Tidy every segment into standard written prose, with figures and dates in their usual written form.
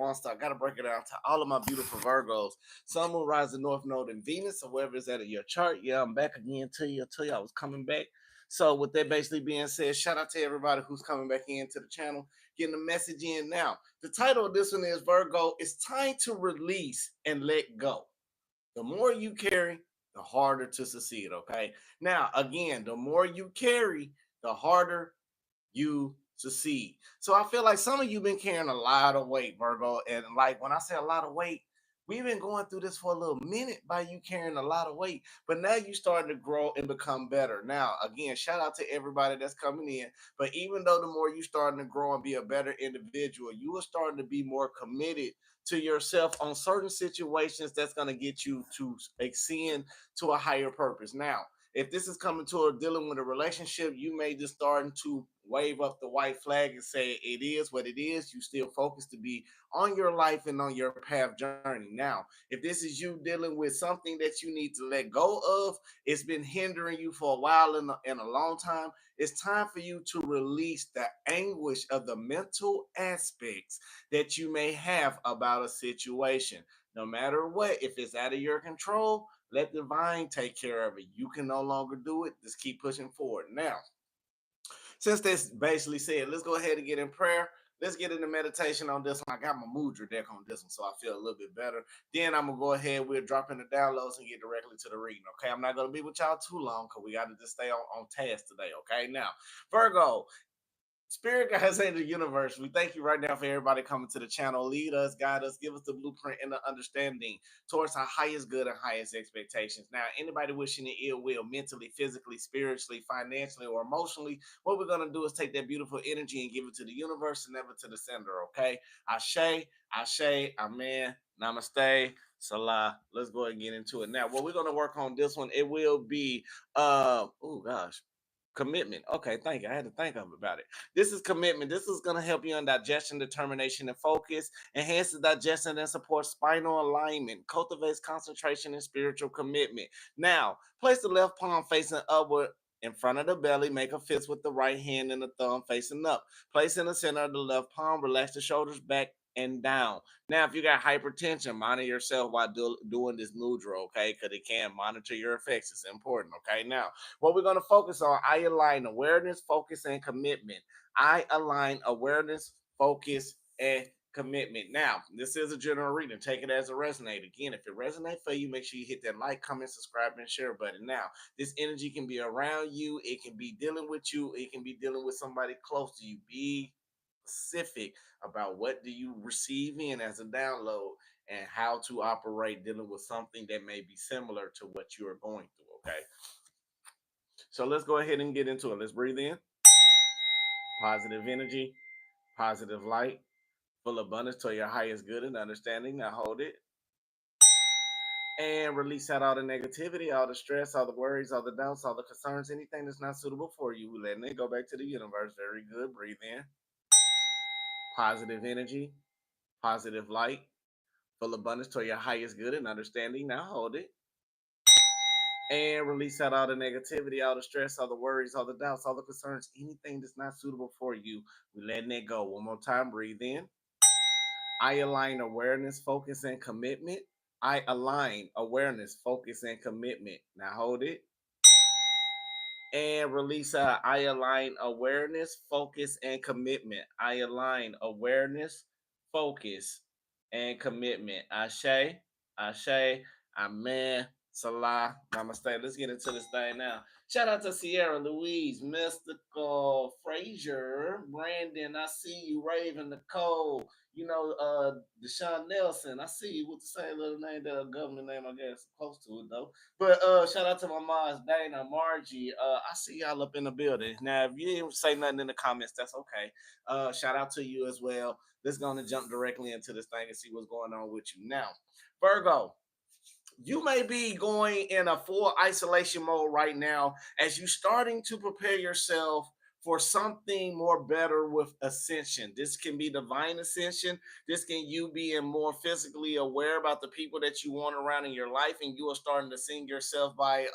Waunstar. Got to break it down to all of my beautiful Virgos. Sun, Moon, rising, North Node, and Venus, or wherever it's at in your chart. Yeah, I'm back again to you. I told you I was coming back. So with that basically being said, shout out to everybody who's coming back into the channel, getting the message in now. The title of this one is Virgo, it's time to release and let go. The more you carry, the harder to succeed, okay? Now, again, the more you carry, the harder you succeed. So I feel like some of you been carrying a lot of weight, Virgo. And like when I say a lot of weight, we've been going through this for a little minute by you carrying a lot of weight, but now you starting to grow and become better. Now, again, shout out to everybody that's coming in. But even though the more you starting to grow and be a better individual, you are starting to be more committed to yourself on certain situations that's going to get you to extend to a higher purpose. Now, if this is coming to a dealing with a relationship, you may just starting to wave up the white flag and say it is what it is. You still focus to be on your life and on your path journey. Now, if this is you dealing with something that you need to let go of, it's been hindering you for a while in a long time. It's time for you to release the anguish of the mental aspects that you may have about a situation. No matter what, if it's out of your control, let divine take care of it. You can no longer do it. Just keep pushing forward. Now, since that's basically said, let's go ahead and get in prayer. Let's get into meditation on this one. I got my mudra deck on this one, so I feel a little bit better. Then I'm going to go ahead, we'll drop in the downloads and get directly to the reading, okay? I'm not going to be with y'all too long because we got to just stay on task today, okay? Now, Virgo, Spirit guides in the universe, we thank you right now for everybody coming to the channel. Lead us, guide us, give us the blueprint and the understanding towards our highest good and highest expectations. Now, anybody wishing the ill will mentally, physically, spiritually, financially, or emotionally, what we're going to do is take that beautiful energy and give it to the universe and never to the sender, okay? Ashe, Ashe, Amen, Namaste, Salah. Let's go ahead and get into it. Now, what we're going to work on this one, it will be, oh gosh, commitment. Okay, thank you. I had to think of about it. This is commitment. This is going to help you on digestion, determination, and focus, enhances digestion and supports spinal alignment, cultivates concentration and spiritual commitment. Now, place the left palm facing upward in front of the belly. Make a fist with the right hand and the thumb facing up. Place in the center of the left palm. Relax the shoulders back and down. Now, if you got hypertension, monitor yourself while doing this mudra, okay? Because it can monitor your effects. It's important, okay? Now, what we're going to focus on, I align awareness, focus, and commitment. I align awareness, focus, and commitment. Now, this is a general reading. Take it as a resonate. Again, if it resonates for you, make sure you hit that like, comment, subscribe, and share button. Now, this energy can be around you. It can be dealing with you. It can be dealing with somebody close to you. Be specific about what do you receive in as a download and how to operate dealing with something that may be similar to what you are going through, okay? So let's go ahead and get into it. Let's breathe in. Positive energy, positive light, full abundance to your highest good and understanding. Now hold it. And release out all the negativity, all the stress, all the worries, all the doubts, all the concerns, anything that's not suitable for you. We're letting it go back to the universe. Very good. Breathe in. Positive energy, positive light, full abundance to your highest good and understanding. Now hold it. And release out all the negativity, all the stress, all the worries, all the doubts, all the concerns, anything that's not suitable for you. We're letting it go. One more time. Breathe in. I align awareness, focus, and commitment. I align awareness, focus, and commitment. Now hold it. And release out. I align awareness, focus, and commitment. I align awareness, focus, and commitment. Ashe, Ashe, Amen, Salah, Namaste. Let's get into this thing now. Shout out to Sierra, Louise, Mystical, Frazier, Brandon. I see you, Raven, Nicole. You know, Deshaun Nelson. I see you with the same little name that a government name, I guess, close to it though. But shout out to my moms, Dana, Margie. I see y'all up in the building. Now, if you didn't say nothing in the comments, that's okay. Shout out to you as well. Let's go and jump directly into this thing and see what's going on with you. Now, Virgo, you may be going in a full isolation mode right now as you're starting to prepare yourself for something more better with ascension. This can be divine ascension. This can you being more physically aware about the people that you want around in your life, and you are starting to see yourself by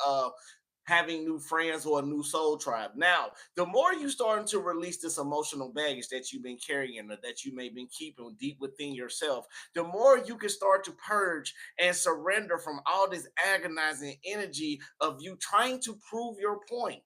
having new friends or a new soul tribe. Now, the more you starting to release this emotional baggage that you've been carrying or that you may have been keeping deep within yourself, the more you can start to purge and surrender from all this agonizing energy of you trying to prove your point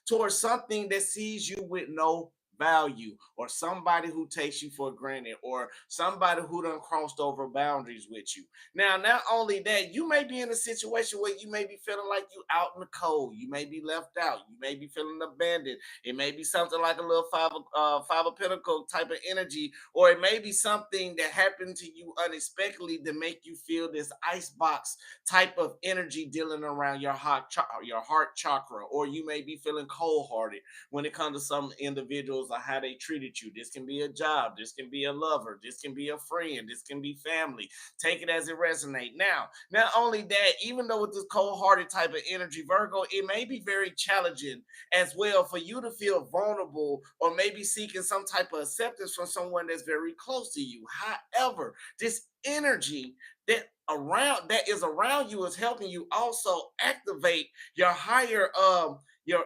towards something that sees you with no value, or somebody who takes you for granted, or somebody who done crossed over boundaries with you. Now, not only that, you may be in a situation where you may be feeling like you out in the cold, you may be left out, you may be feeling abandoned. It may be something like a little five of pentacle type of energy, or it may be something that happened to you unexpectedly to make you feel this icebox type of energy dealing around your heart chakra, or you may be feeling cold hearted when it comes to some individuals or how they treated you. This can be a job, this can be a lover, this can be a friend, this can be family. Take it as it resonates. Now, not only that, even though with this cold-hearted type of energy, Virgo, it may be very challenging as well for you to feel vulnerable or maybe seeking some type of acceptance from someone that's very close to you. However, this energy that is around you is helping you also activate your higher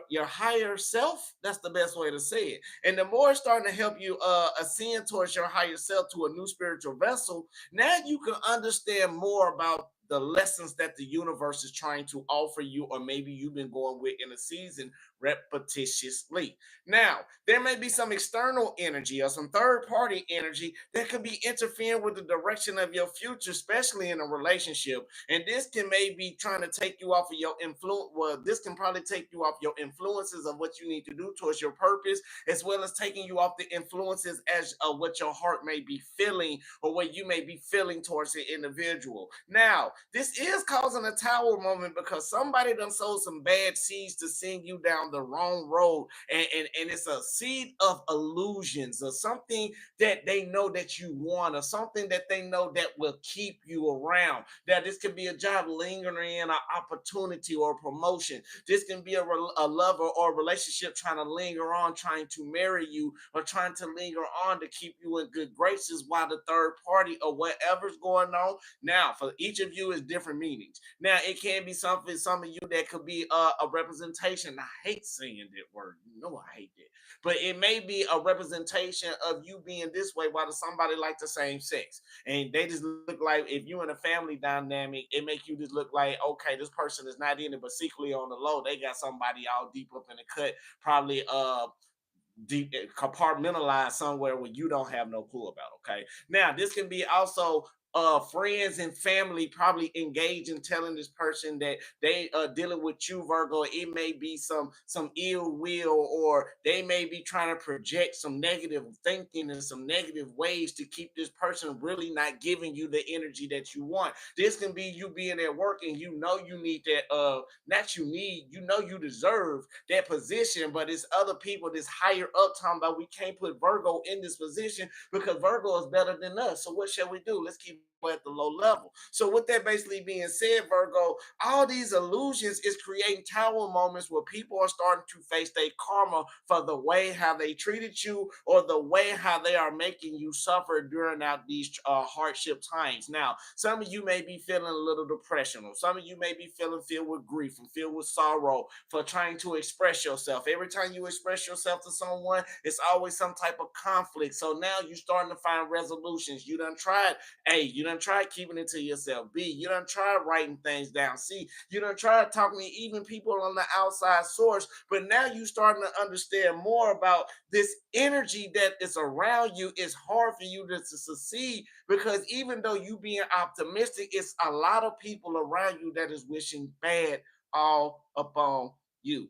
your higher self. That's the best way to say it. And the more it's starting to help you ascend towards your higher self to a new spiritual vessel, now you can understand more about the lessons that the universe is trying to offer you, or maybe you've been going with in a season repetitiously. Now, there may be some external energy or some third party energy that could be interfering with the direction of your future, especially in a relationship. And this can maybe trying to take you off of your influence. Well, this can probably take you off your influences of what you need to do towards your purpose, as well as taking you off the influences as what your heart may be feeling or what you may be feeling towards the individual. Now, this is causing a tower moment because somebody done sowed some bad seeds to send you down the wrong road. And it's a seed of illusions or something that they know that you want, or something that they know that will keep you around. That this could be a job lingering in, an opportunity or a promotion. This can be a lover or a relationship trying to linger on, trying to marry you, or trying to linger on to keep you in good graces while the third party or whatever's going on. Now, for each of you is different meanings. Now, it can be something, some of you that could be a representation. I hate saying that word. You know I hate that. But it may be a representation of you being this way while somebody like the same sex. And they just look like, if you in a family dynamic, it make you just look like, okay, this person is not in it, but secretly on the low, they got somebody all deep up in the cut, probably deep compartmentalized somewhere where you don't have no clue about. Okay, now this can be also friends and family probably engage in telling this person that they dealing with you, Virgo. It may be some ill will, or they may be trying to project some negative thinking and some negative ways to keep this person really not giving you the energy that you want. This can be you being at work and you know you need that not you need, you know you deserve that position, but it's other people that's higher up talking about we can't put Virgo in this position because Virgo is better than us. So what shall we do? Let's keep at the low level. So with that basically being said, Virgo, all these illusions is creating tower moments where people are starting to face their karma for the way how they treated you, or the way how they are making you suffer during out these hardship times. Now, some of you may be feeling a little depression, or some of you may be feeling filled with grief and filled with sorrow for trying to express yourself. Every time you express yourself to someone, it's always some type of conflict. So now you're starting to find resolutions. You done tried A, you done tried keeping it to yourself. B, you done tried writing things down. C, you done tried talking to even people on the outside source. But now you starting to understand more about this energy that is around you. It's hard for you to succeed because even though you being optimistic, it's a lot of people around you that is wishing bad all upon you.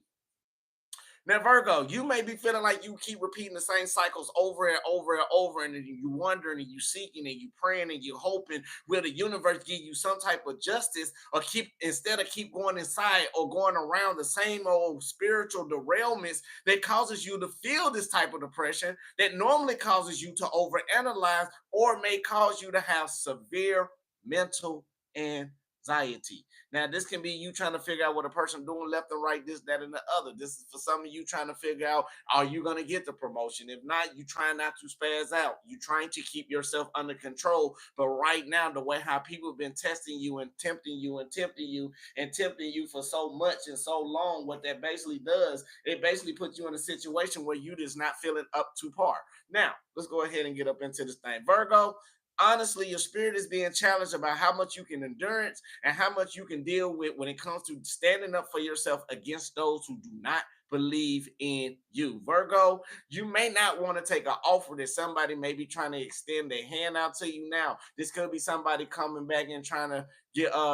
Now, Virgo, you may be feeling like you keep repeating the same cycles over and over and over, and you wondering and you seeking and you praying and you hoping, will the universe give you some type of justice, or keep, instead of keep going inside or going around the same old spiritual derailments that causes you to feel this type of depression that normally causes you to overanalyze or may cause you to have severe mental anxiety. anxiety. Now, this can be you trying to figure out what a person doing left and right, this, that, and the other. This is for some of you trying to figure out, are you going to get the promotion? If not, you trying not to spaz out. You trying to keep yourself under control. But right now, the way how people have been testing you and tempting you and tempting you and tempting you for so much and so long, what that basically does, it basically puts you in a situation where you just not feeling up to par. Now, let's go ahead and get up into this thing. Virgo, honestly, your spirit is being challenged about how much you can endurance and how much you can deal with when it comes to standing up for yourself against those who do not believe in you. Virgo, you may not want to take an offer that somebody may be trying to extend their hand out to you now. This could be somebody coming back and trying to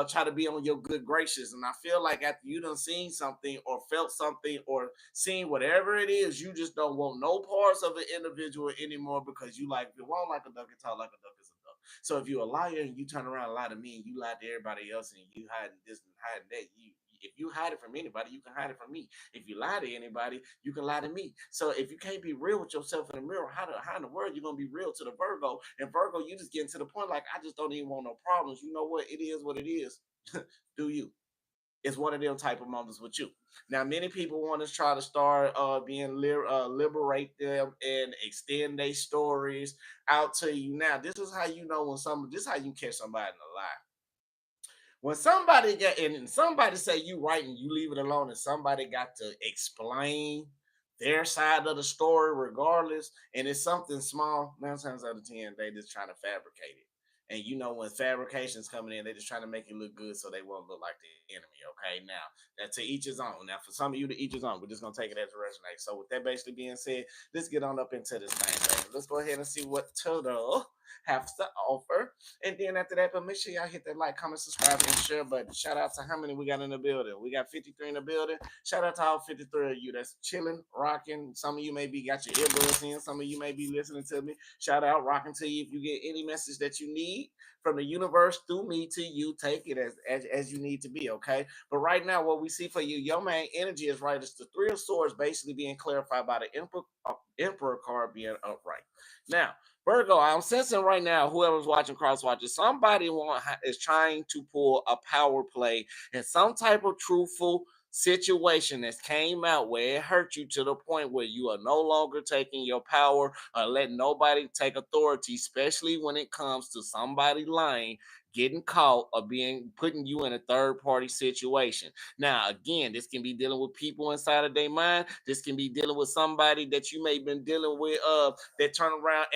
try to be on your good gracious. And I feel like after you done seen something or felt something or seen whatever it is, you just don't want no parts of an individual anymore because you like, if you walk like a duck and talk like a duck is a duck. So if you're a liar and you turn around and lie to me and you lie to everybody else and you hide this and hide that, you if you hide it from anybody, you can hide it from me. If you lie to anybody, you can lie to me. So if you can't be real with yourself in the mirror, how in the world you gonna be real to the Virgo? And Virgo, you just getting to the point like I just don't even want no problems. You know what? It is what it is. Do you? It's one of them type of moments with you. Now, many people want to try to start liberate them and extend their stories out to you. Now, this is how you know when this is how you catch somebody in a lie. When somebody get in and somebody say you right and you leave it alone and somebody got to explain their side of the story regardless, and it's something small, 9 times out of 10, they just trying to fabricate it. And you know when fabrications coming in, they just trying to make it look good so they won't look like the enemy. Okay, now that to each his own. Now for some of you to each his own, we're just gonna take it as a resonate. So with that basically being said, let's get on up into this thing, baby. Let's go ahead and see what Toto has to offer. And then after that, but make sure y'all hit that like, comment, subscribe, and share button. Shout out to how many we got in the building. We got 53 in the building. Shout out to all 53 of you that's chilling, rocking. Some of you may be got your earbuds in. Some of you may be listening to me. Shout out, rocking to you. If you get any message that you need from the universe through me to you, take it as you need to be, okay? But right now, what we see for you, your main energy is right. It's the Three of Swords basically being clarified by the Emperor card being upright. Now, Virgo, I'm sensing right now, whoever's watching cross watches, somebody is trying to pull a power play in some type of truthful situation that came out where it hurt you to the point where you are no longer taking your power or letting nobody take authority, especially when it comes to somebody lying, getting caught, or being putting you in a third party situation. Now, again, this can be dealing with people inside of their mind. This can be dealing with somebody that you may have been dealing with that turn around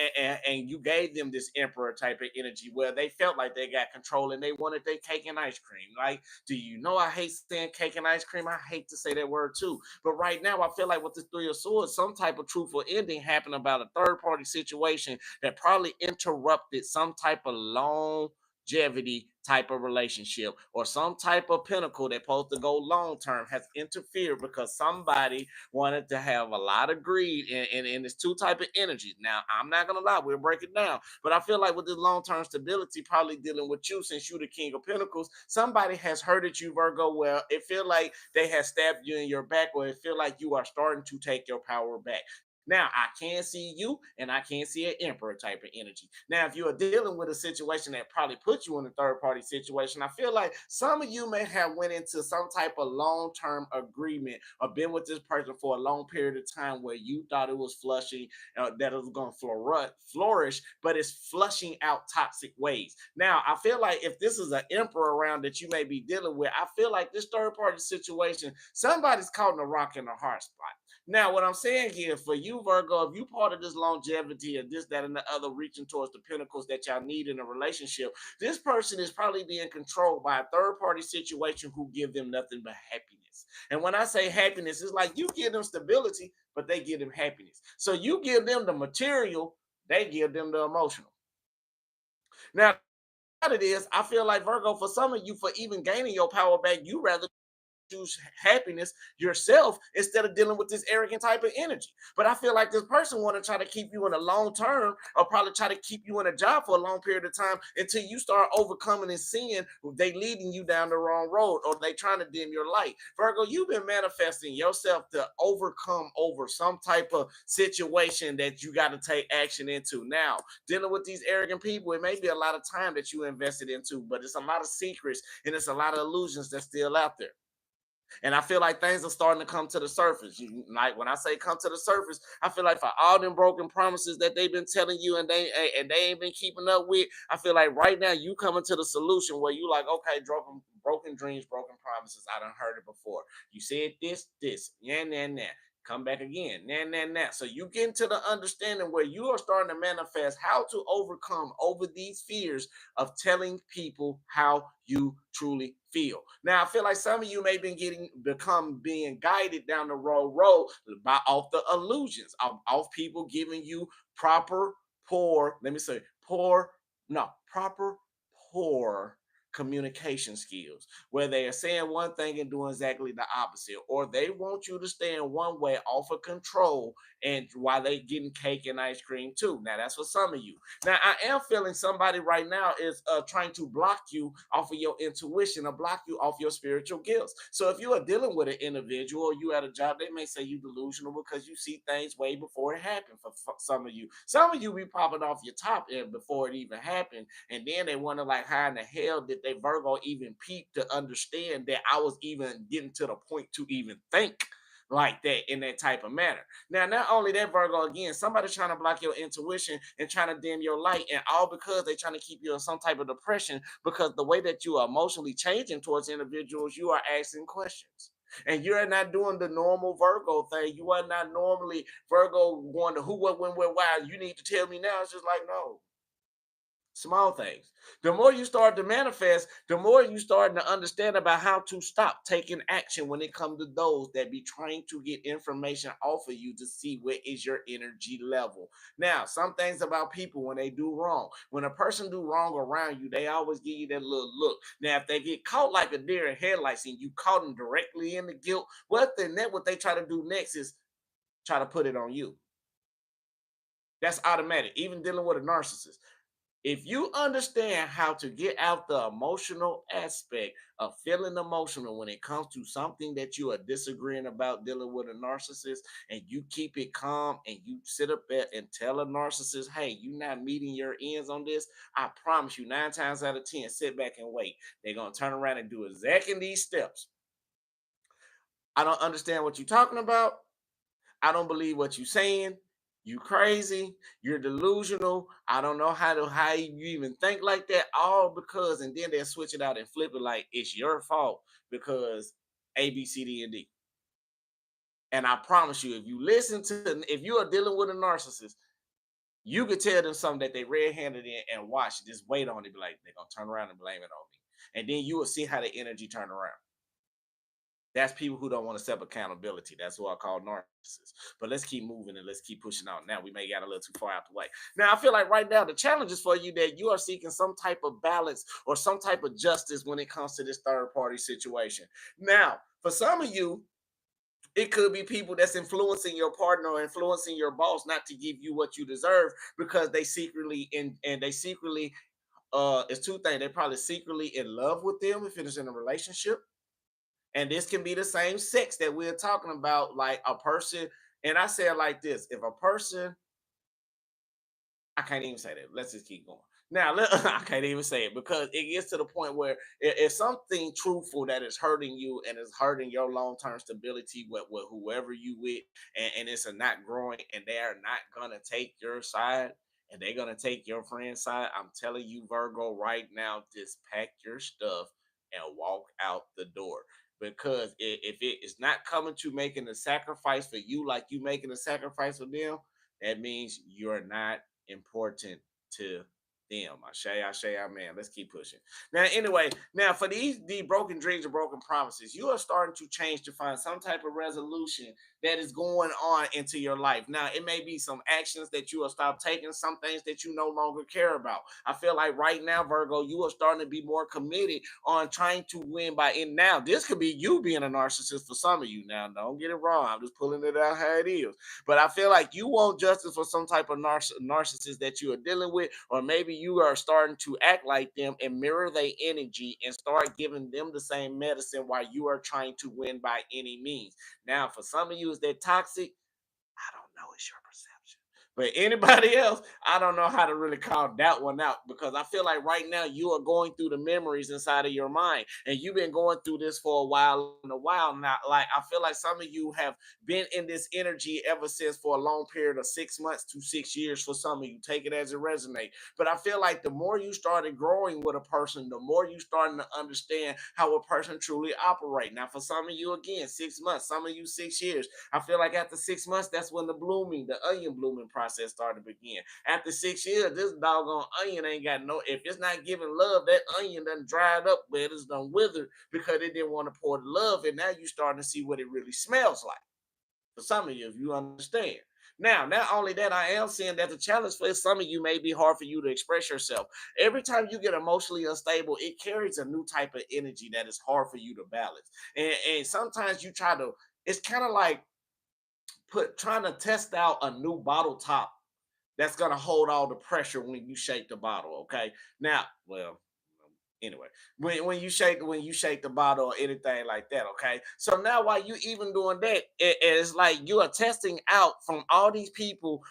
and you gave them this emperor type of energy where they felt like they got control and they wanted their cake and ice cream. Like, do you know I hate saying cake and ice cream? I hate to say that word too. But right now, I feel like with the Three of Swords, some type of truthful ending happened about a third party situation that probably interrupted some type of longevity type of relationship or some type of pinnacle that's supposed to go long term has interfered because somebody wanted to have a lot of greed and it's two type of energies. Now, I'm not gonna lie, we'll break it down, but I feel like with this long-term stability, probably dealing with you since you the King of Pentacles, somebody has hurted you, Virgo. Well, it feel like they have stabbed you in your back, or it feel like you are starting to take your power back. Now, I can see you and I can see an emperor type of energy. Now, if you are dealing with a situation that probably put you in a third party situation, I feel like some of you may have went into some type of long-term agreement or been with this person for a long period of time where you thought it was flushing, that it was going to flourish, but it's flushing out toxic ways. Now, I feel like if this is an emperor around that you may be dealing with, I feel like this third party situation, somebody's caught in a rock in a hard spot. Now, what I'm saying here for you, Virgo, if you part of this longevity or this, that, and the other, reaching towards the pinnacles that y'all need in a relationship, this person is probably being controlled by a third party situation who give them nothing but happiness. And when I say happiness, it's like you give them stability, but they give them happiness. So you give them the material, they give them the emotional. Now, what it is, I feel like Virgo, for some of you, for even gaining your power back, you rather choose happiness yourself instead of dealing with this arrogant type of energy. But I feel like this person want to try to keep you in a long term, or probably try to keep you in a job for a long period of time until you start overcoming and seeing they leading you down the wrong road, or they trying to dim your light. Virgo, you've been manifesting yourself to overcome over some type of situation that you got to take action into. Now, dealing with these arrogant people, it may be a lot of time that you invested into, but it's a lot of secrets and it's a lot of illusions that's still out there. And I feel like things are starting to come to the surface. Like when I say come to the surface, I feel like for all them broken promises that they've been telling you and they ain't been keeping up with, I feel like right now you coming to the solution where you like, okay, broken dreams, broken promises. I done heard it before. You said this, yeah, nah. Come back again, nah. So you get into the understanding where you are starting to manifest how to overcome over these fears of telling people how you truly feel. Now, I feel like some of you may be become being guided down the wrong road by off the illusions of people giving you proper poor, let me say poor, no, proper poor communication skills, where they are saying one thing and doing exactly the opposite, or they want you to stay in one way off of control, and while they getting cake and ice cream too. Now that's for some of you. Now, I am feeling somebody right now is trying to block you off of your intuition or block you off your spiritual gifts. So if you are dealing with an individual or you at a job, they may say you delusional because you see things way before it happened. For some of you, be popping off your top end before it even happened, and then they wonder like, how in the hell did they Virgo even peep to understand that I was even getting to the point to even think like that in that type of manner. Now, not only that, Virgo, again, somebody trying to block your intuition and trying to dim your light, and all because they trying to keep you in some type of depression, because the way that you are emotionally changing towards individuals, you are asking questions. And you're not doing the normal Virgo thing. You are not normally Virgo going to who, what, when, where, why. You need to tell me now. It's just like, no, small things. The more you start to manifest, the more you start to understand about how to stop taking action when it comes to those that be trying to get information off of you to see where is your energy level. Now, some things about people when they do wrong, when a person do wrong around you, they always give you that little look. Now, if they get caught like a deer in headlights and you caught them directly in the guilt, what they try to do next is try to put it on you. That's automatic. Even dealing with a narcissist, if you understand how to get out the emotional aspect of feeling emotional when it comes to something that you are disagreeing about dealing with a narcissist, and you keep it calm and you sit up there and tell a narcissist, hey, you're not meeting your ends on this, I promise you 9 times out of 10, sit back and wait. They're going to turn around and do exactly these steps. I don't understand what you're talking about. I don't believe what you're saying. You crazy. You're delusional. I don't know how you even think like that. All because, and then they'll switch it out and flip it like it's your fault because A, B, C, D, and D. And I promise you, if you are dealing with a narcissist, you could tell them something that they red-handed in and watch it. Just wait on it. Be like, they're gonna turn around and blame it on me. And then you will see how the energy turn around. That's people who don't want to accept accountability. That's what I call narcissists. But let's keep moving and let's keep pushing on. Now we may get a little too far out the way. Now I feel like right now the challenge is for you that you are seeking some type of balance or some type of justice when it comes to this third party situation. Now, for some of you, it could be people that's influencing your partner or influencing your boss not to give you what you deserve because they secretly and they secretly it's two things. They're probably secretly in love with them if it is in a relationship, and this can be the same sex that we're talking about, like a person. And I say it like this: if a person, I can't even say that. Let's just keep going. Now, I can't even say it because it gets to the point where if something truthful that is hurting you and is hurting your long term stability with whoever you with, and it's not growing, and they are not gonna take your side, and they're gonna take your friend's side, I'm telling you, Virgo, right now, just pack your stuff and walk out the door. Because if it is not coming to making a sacrifice for you like you making a sacrifice for them, that means you're not important to them. I say, man. Let's keep pushing. Now, anyway, now for the broken dreams and broken promises, you are starting to change to find some type of resolution that is going on into your life. Now, it may be some actions that you will stop taking, some things that you no longer care about. I feel like right now, Virgo, you are starting to be more committed on trying to win by in now. This could be you being a narcissist for some of you. Now, don't get it wrong. I'm just pulling it out how it is. But I feel like you want justice for some type of narcissist that you are dealing with, or maybe you are starting to act like them and mirror their energy and start giving them the same medicine while you are trying to win by any means. Now, for some of you, is that toxic? I don't know. It's your perception. But anybody else, I don't know how to really call that one out, because I feel like right now you are going through the memories inside of your mind, and you've been going through this for a while and a while now. Like, I feel like some of you have been in this energy ever since, for a long period of 6 months to 6 years. For some of you, take it as it resonates. But I feel like the more you started growing with a person, the more you starting to understand how a person truly operate. Now, for some of you, again, 6 months, some of you 6 years. I feel like after 6 months, that's when the onion blooming process started to begin. After 6 years, this doggone onion ain't got no, if it's not giving love, that onion done dried up, but it's done withered because it didn't want to pour the love. And now you starting to see what it really smells like. For some of you, if you understand. Now, not only that, I am saying that the challenge for some of you may be hard for you to express yourself. Every time you get emotionally unstable, it carries a new type of energy that is hard for you to balance. And sometimes you try to, it's kind of like trying to test out a new bottle top that's gonna hold all the pressure when you shake the bottle. Okay. Now, well, anyway, when you shake the bottle or anything like that. Okay. So now while you even doing that, it's like you are testing out from all these people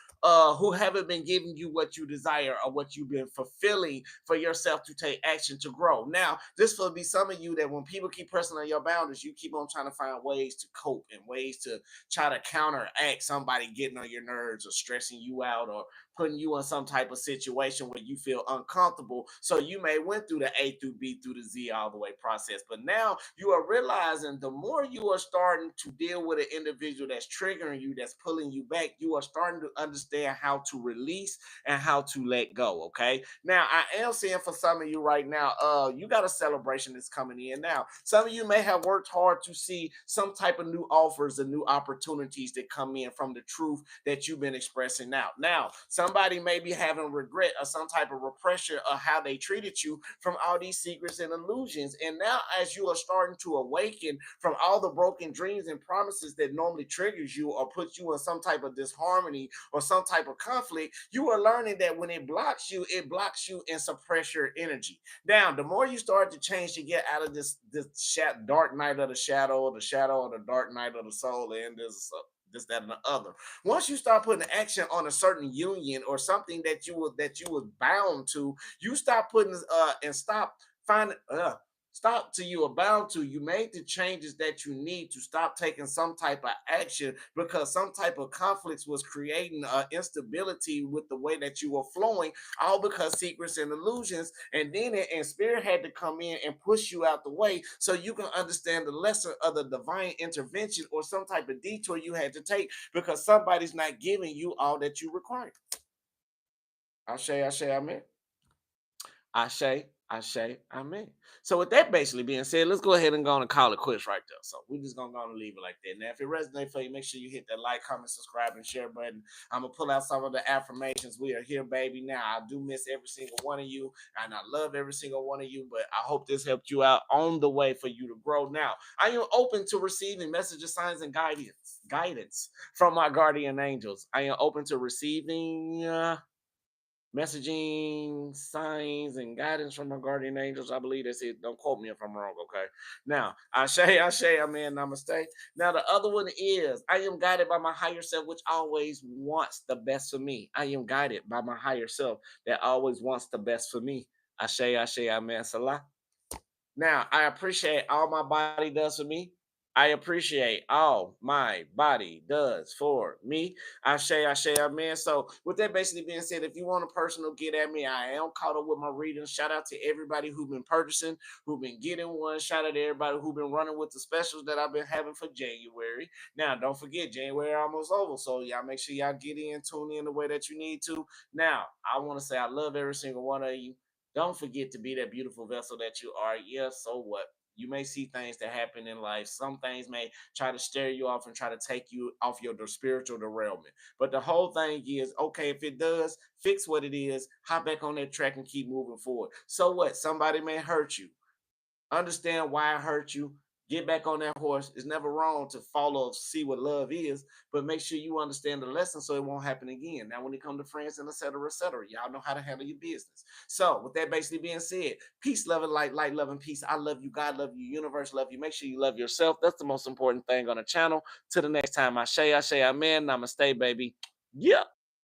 who haven't been giving you what you desire or what you've been fulfilling for yourself to take action to grow. Now, this will be some of you that when people keep pressing on your boundaries, you keep on trying to find ways to cope and ways to try to counteract somebody getting on your nerves or stressing you out or putting you in some type of situation where you feel uncomfortable. So you may went through the A through B through the Z all the way process. But now you are realizing the more you are starting to deal with an individual that's triggering you, that's pulling you back, you are starting to understand how to release and how to let go. Okay. Now I am seeing for some of you right now, you got a celebration that's coming in now. Some of you may have worked hard to see some type of new offers and new opportunities that come in from the truth that you've been expressing out. Now, somebody may be having regret or some type of repression of how they treated you from all these secrets and illusions. And now, as you are starting to awaken from all the broken dreams and promises that normally triggers you or puts you in some type of disharmony or some type of conflict, you are learning that when it blocks you and suppress your energy. Now, the more you start to change to get out of this dark night of the shadow of the dark night of the soul, and this, that, and the other. Once you start putting action on a certain union or something that you was bound to, you stop putting and stop finding stop to you are bound to. You made the changes that you need to stop taking some type of action because some type of conflicts was creating instability with the way that you were flowing, all because secrets and illusions. And then and spirit had to come in and push you out the way so you can understand the lesson of the divine intervention or some type of detour you had to take because somebody's not giving you all that you require. I say, amen. Amen. So with that basically being said, let's go ahead and go on and call it quits right there. So we're just gonna go on and leave it like that. Now, if it resonates for you, make sure you hit that like, comment, subscribe, and share button. I'm gonna pull out some of the affirmations. We are here, baby. Now I do miss every single one of you, and I love every single one of you. But I hope this helped you out on the way for you to grow. Now I am open to receiving messages, signs, and guidance from my guardian angels. I am open to receiving. Messaging, signs, and guidance from my guardian angels. I believe that's it. Don't quote me if I'm wrong, okay? Now, Amen, namaste. Now, the other one is I am guided by my higher self, which always wants the best for me. I am guided by my higher self that always wants the best for me. Amen, Salah. Now, I appreciate all my body does for me. I appreciate all my body does for me. Ashe, amen. So, with that basically being said, if you want a personal get at me, I am caught up with my readings. Shout out to everybody who've been purchasing, who've been getting one. Shout out to everybody who've been running with the specials that I've been having for January. Now, don't forget, January almost over. So, y'all make sure y'all get in, tune in the way that you need to. Now, I want to say I love every single one of you. Don't forget to be that beautiful vessel that you are. Yes, so what? You may see things that happen in life. Some things may try to stare you off and try to take you off your spiritual derailment. But the whole thing is, okay, if it does, fix what it is, hop back on that track and keep moving forward. So what? Somebody may hurt you. Understand why it hurt you. Get back on that horse. It's never wrong to follow, see what love is, but make sure you understand the lesson so it won't happen again. Now, when it comes to friends and et cetera, y'all know how to handle your business. So, with that basically being said, peace, love, and light, love, and peace. I love you. God love you. Universe love you. Make sure you love yourself. That's the most important thing on the channel. Till the next time, I say amen. Namaste, baby. Yeah.